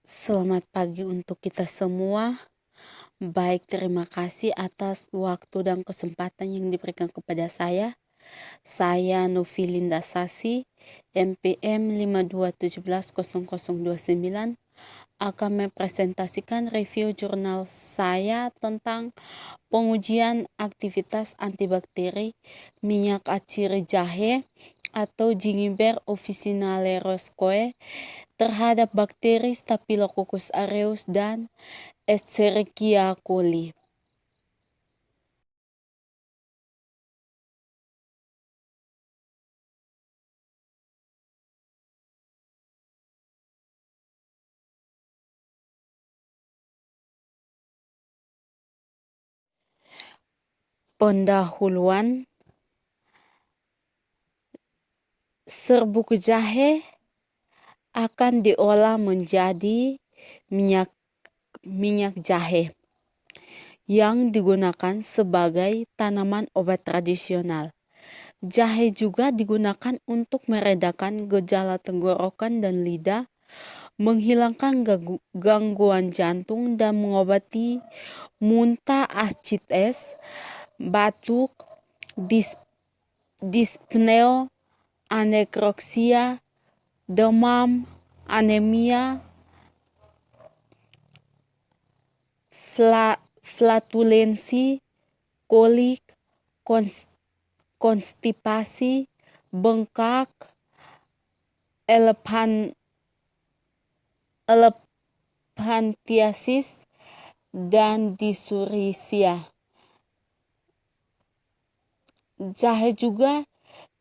Selamat pagi untuk kita semua. Baik, terima kasih atas waktu dan kesempatan yang diberikan kepada saya. Saya Novilinda Sasi, MPM 52170029, akan mempresentasikan review jurnal saya tentang pengujian aktivitas antibakteri minyak aciri jahe atau Gingiber officinale-roscoe terhadap bakteri Staphylococcus aureus dan Escherichia coli. Pendahuluan, serbuk jahe akan diolah menjadi minyak jahe yang digunakan sebagai tanaman obat tradisional. Jahe juga digunakan untuk meredakan gejala tenggorokan dan lidah, menghilangkan gangguan jantung dan mengobati muntah, ascites, batuk, dispneo, anekropsia, demam, anemia, flatulensi, kolik, konstipasi, bengkak, elephantiasis, dan dysuria. Jahe juga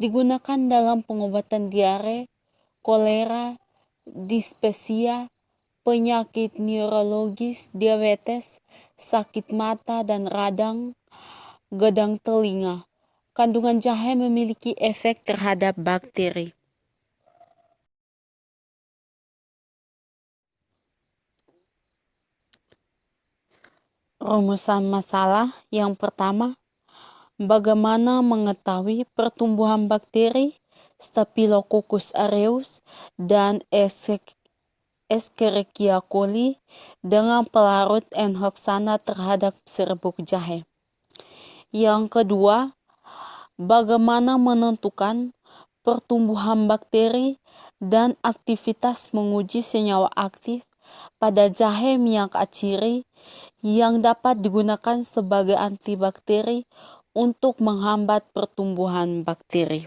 digunakan dalam pengobatan diare, kolera, dispepsia, penyakit neurologis, diabetes, sakit mata, dan radang gedang telinga. Kandungan jahe memiliki efek terhadap bakteri. Rumusan masalah yang pertama, bagaimana mengetahui pertumbuhan bakteri Staphylococcus aureus dan Escherichia coli dengan pelarut N-heksana terhadap serbuk jahe. Yang kedua, bagaimana menentukan pertumbuhan bakteri dan aktivitas menguji senyawa aktif pada jahe minyak aciri yang dapat digunakan sebagai antibakteri untuk menghambat pertumbuhan bakteri.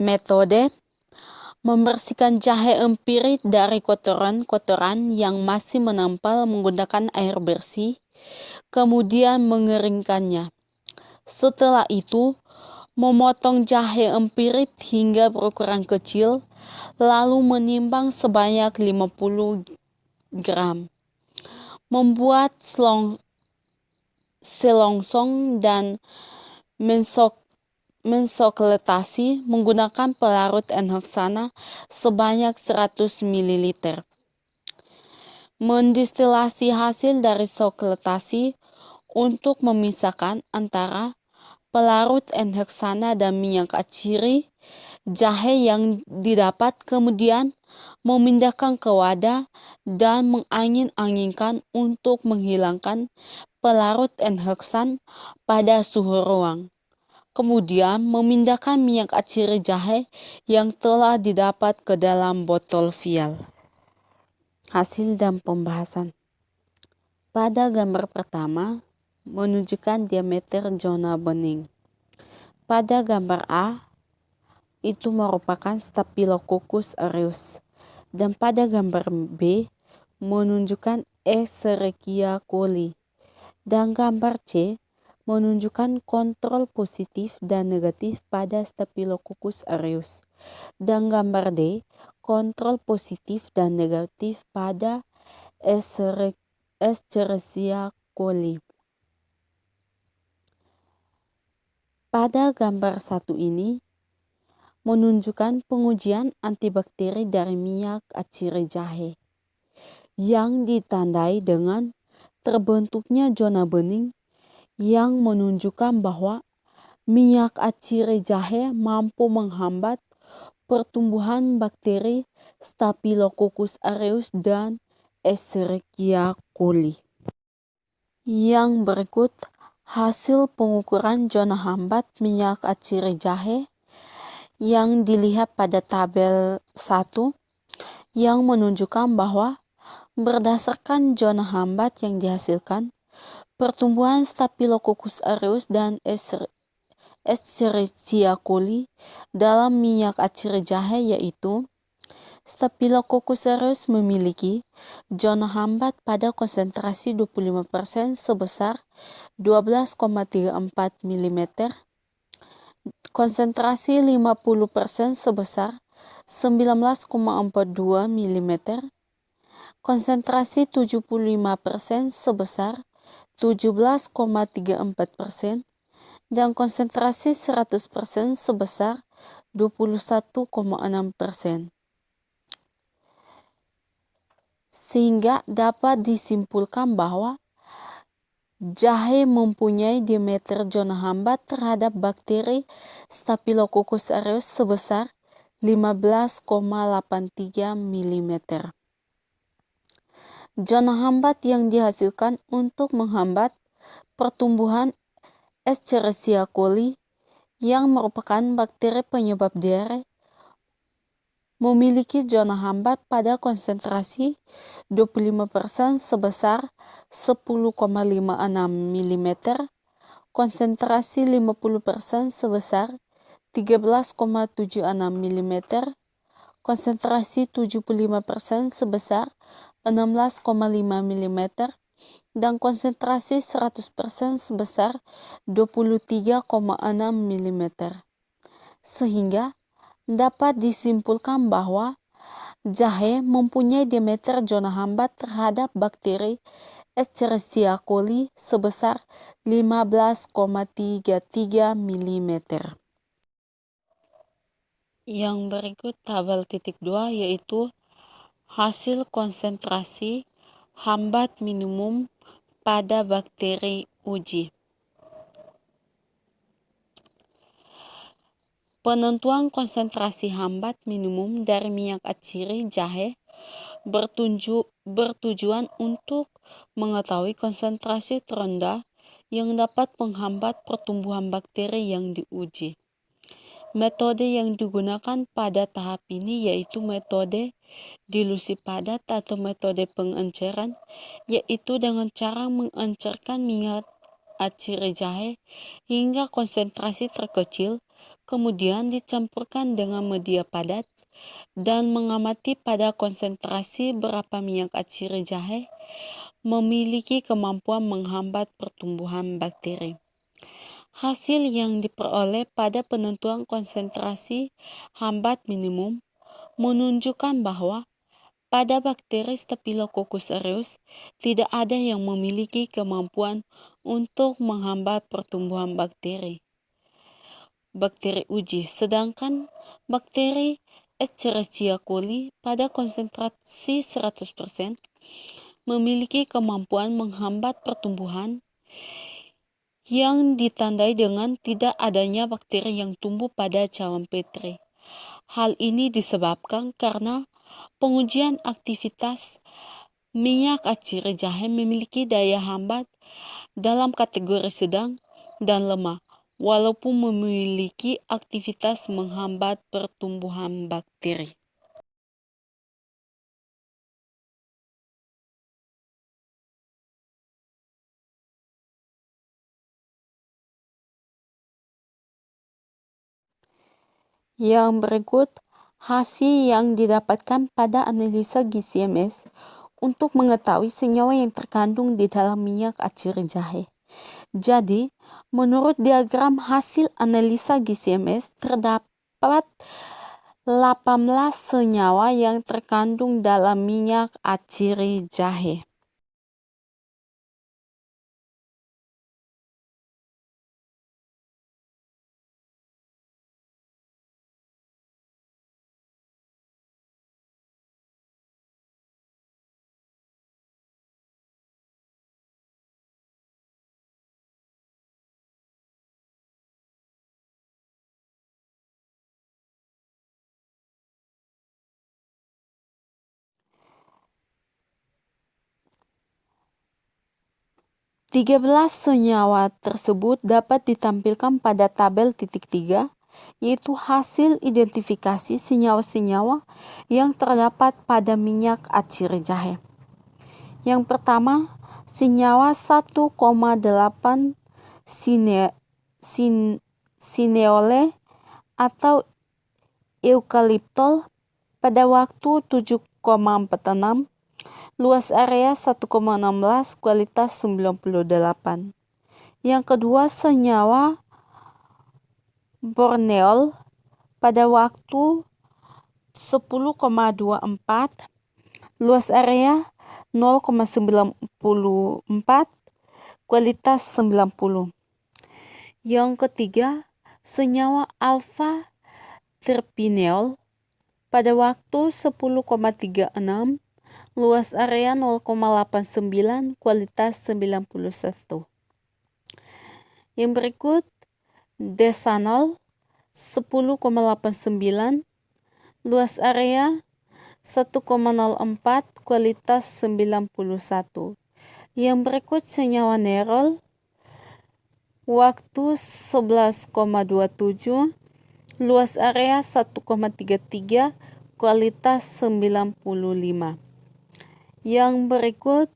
Metode: membersihkan jahe empirit dari kotoran-kotoran yang masih menempel menggunakan air bersih, kemudian mengeringkannya. Setelah itu, memotong jahe empirit hingga berukuran kecil, lalu menimbang sebanyak 50 gram. Membuat selongsong dan mensokletasi menggunakan pelarut N-heksana sebanyak 100 ml. Mendistilasi hasil dari sokletasi untuk memisahkan antara pelarut N-heksana dan minyak aciri jahe yang didapat, kemudian memindahkan ke wadah dan mengangin-anginkan untuk menghilangkan pelarut N-heksan pada suhu ruang. Kemudian memindahkan minyak aciri jahe yang telah didapat ke dalam botol vial. Hasil dan pembahasan. Pada gambar pertama menunjukkan diameter zona bening. Pada gambar A itu merupakan Staphylococcus aureus, dan pada gambar B menunjukkan Escherichia coli, dan gambar C menunjukkan kontrol positif dan negatif pada Staphylococcus aureus, dan gambar D kontrol positif dan negatif pada Escherichia coli. Pada gambar 1 ini menunjukkan pengujian antibakteri dari minyak aciri jahe yang ditandai dengan terbentuknya zona bening yang menunjukkan bahwa minyak aciri jahe mampu menghambat pertumbuhan bakteri Staphylococcus aureus dan Escherichia coli. Yang berikut hasil pengukuran zona hambat minyak aciri jahe yang dilihat pada tabel 1 yang menunjukkan bahwa berdasarkan zona hambat yang dihasilkan, pertumbuhan Staphylococcus aureus dan Escherichia coli dalam minyak aciri jahe yaitu Staphylococcus aureus memiliki zona hambat pada konsentrasi 25% sebesar 12,34 mm, konsentrasi 50% sebesar 19,42 mm, konsentrasi 75% sebesar 17,34%, dan konsentrasi 100% sebesar 21,6%. Sehingga dapat disimpulkan bahwa jahe mempunyai diameter zona hambat terhadap bakteri Staphylococcus aureus sebesar 15,83 mm. Zona hambat yang dihasilkan untuk menghambat pertumbuhan Escherichia coli yang merupakan bakteri penyebab diare memiliki zona hambat pada konsentrasi 25% sebesar 10,56 mm, konsentrasi 50% sebesar 13,76 mm, konsentrasi 75% sebesar 16,5 mm, dan konsentrasi 100% sebesar 23,6 mm. Sehingga dapat disimpulkan bahwa jahe mempunyai diameter zona hambat terhadap bakteri Escherichia coli sebesar 15,33 mm. Yang berikut tabel titik 2 yaitu hasil konsentrasi hambat minimum pada bakteri uji. Penentuan konsentrasi hambat minimum dari minyak aciri jahe bertujuan untuk mengetahui konsentrasi terendah yang dapat menghambat pertumbuhan bakteri yang diuji. Metode yang digunakan pada tahap ini yaitu metode dilusi padat atau metode pengenceran, yaitu dengan cara mengencerkan minyak aciri jahe hingga konsentrasi terkecil, kemudian dicampurkan dengan media padat dan mengamati pada konsentrasi berapa minyak aciri jahe memiliki kemampuan menghambat pertumbuhan bakteri. Hasil yang diperoleh pada penentuan konsentrasi hambat minimum menunjukkan bahwa pada bakteri Staphylococcus aureus tidak ada yang memiliki kemampuan untuk menghambat pertumbuhan bakteri uji, sedangkan bakteri Escherichia coli pada konsentrasi 100% memiliki kemampuan menghambat pertumbuhan yang ditandai dengan tidak adanya bakteri yang tumbuh pada cawan Petri. Hal ini disebabkan karena pengujian aktivitas minyak aciri jahe memiliki daya hambat dalam kategori sedang dan lemah, walaupun memiliki aktivitas menghambat pertumbuhan bakteri. Yang berikut hasil yang didapatkan pada analisa GCMS untuk mengetahui senyawa yang terkandung di dalam minyak aciri jahe. Jadi, menurut diagram hasil analisa GCMS terdapat 18 senyawa yang terkandung dalam minyak aciri jahe. 13 senyawa tersebut dapat ditampilkan pada tabel titik 3, yaitu hasil identifikasi senyawa-senyawa yang terdapat pada minyak acir jahe. Yang pertama, senyawa 1,8 sineole atau eukaliptol pada waktu 7,46, luas area 1,16, kualitas 98. Yang kedua, senyawa borneol pada waktu 10,24, luas area 0,94, kualitas 90. Yang ketiga, senyawa alfa terpineol pada waktu 10,36, luas area 0,89, kualitas 91. Yang berikut, desanol 10,89, luas area 1,04, kualitas 91. Yang berikut, senyawa nerol waktu 11,27, luas area 1,33, kualitas 95. Yang berikut,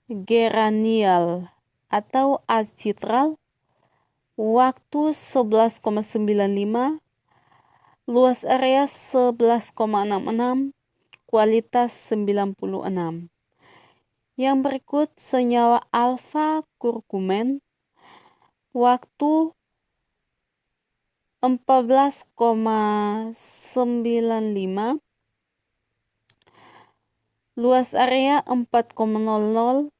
geranial atau acitral waktu 11,95, luas area 11,66, kualitas 96. Yang berikut, senyawa alfa kurkumen waktu 14,95, luas area 4,00,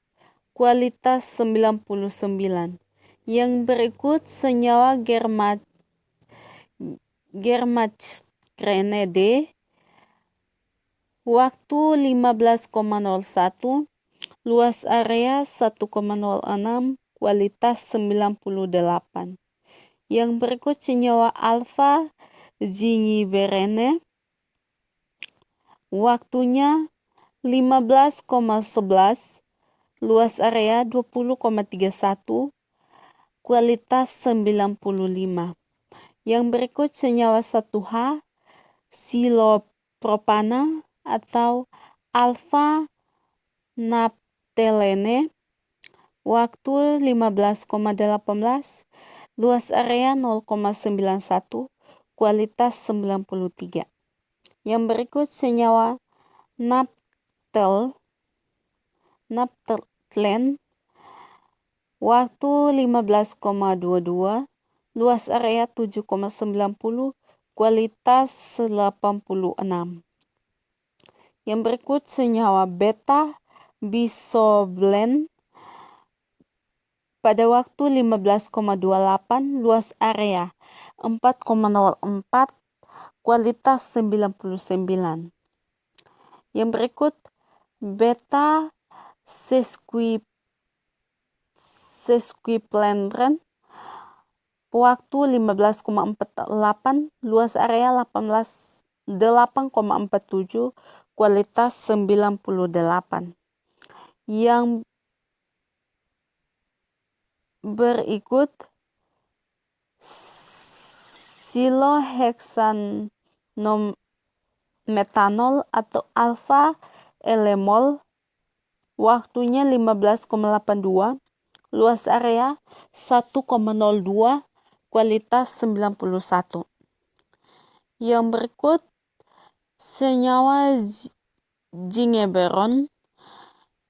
kualitas 99. Yang berikut, senyawa germacrene waktu 15,01, luas area 1,06, kualitas 98. Yang berikut, senyawa alfa zingiberene waktunya 15,11, luas area 20,31, kualitas 95. Yang berikut, senyawa 1H silopropana atau alfa naptelene waktu 15,18, luas area 0,91, kualitas 93. Yang berikut, senyawa naphthalene waktu 15,22, luas area 7,90, kualitas 86. Yang berikut, senyawa beta bisoblene pada waktu 15,28, luas area 4,04, kualitas 99. Yang berikut, beta sesquiplenren waktu 15,48, luas area 8,47, kualitas 98. Yang berikut, silohexanometanol atau alfa elemol waktunya 15,82, luas area 1,02, kualitas 91. Yang berikut, senyawa zingiberon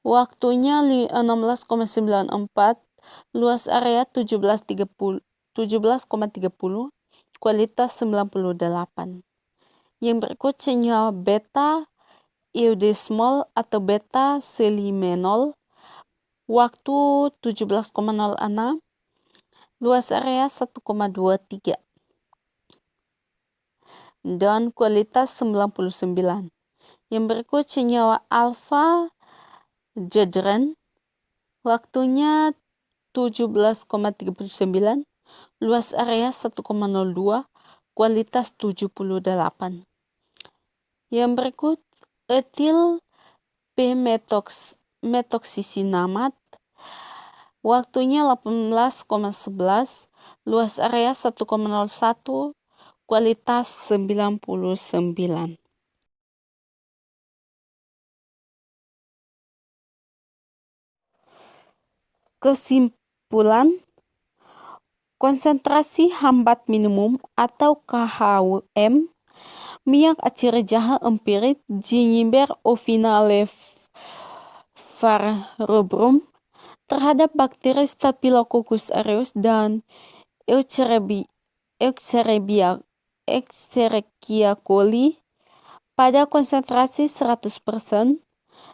waktunya 16,94, luas area 17,30, kualitas 98. Yang berikut, senyawa beta iodismol atau beta selimenol waktu 17,06, luas area 1,23 dan kualitas 99. Yang berikut, senyawa alfa jedren waktunya 17,39, luas area 1,02, kualitas 78. Yang berikut, etil p-metoxisinamat Waktunya 18,11, luas area 1,01, kualitas 99. Kesimpulan, konsentrasi hambat minimum atau KHM minyak acir jaha empirit gingiber ovinale varrobrum terhadap bakteri Staphylococcus aureus dan Escherichia coli pada konsentrasi 100%.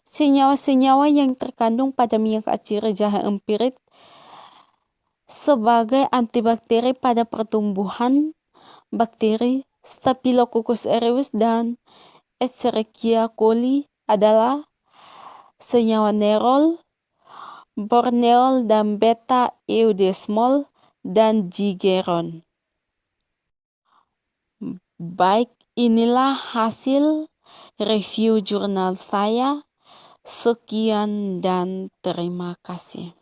Senyawa-senyawa yang terkandung pada minyak acir jaha empirit sebagai antibakteri pada pertumbuhan bakteri Staphylococcus aureus dan Escherichia coli adalah senyawa nerol, borneol dan beta-eudesmol dan jigeron. Baik, inilah hasil review jurnal saya. Sekian dan terima kasih.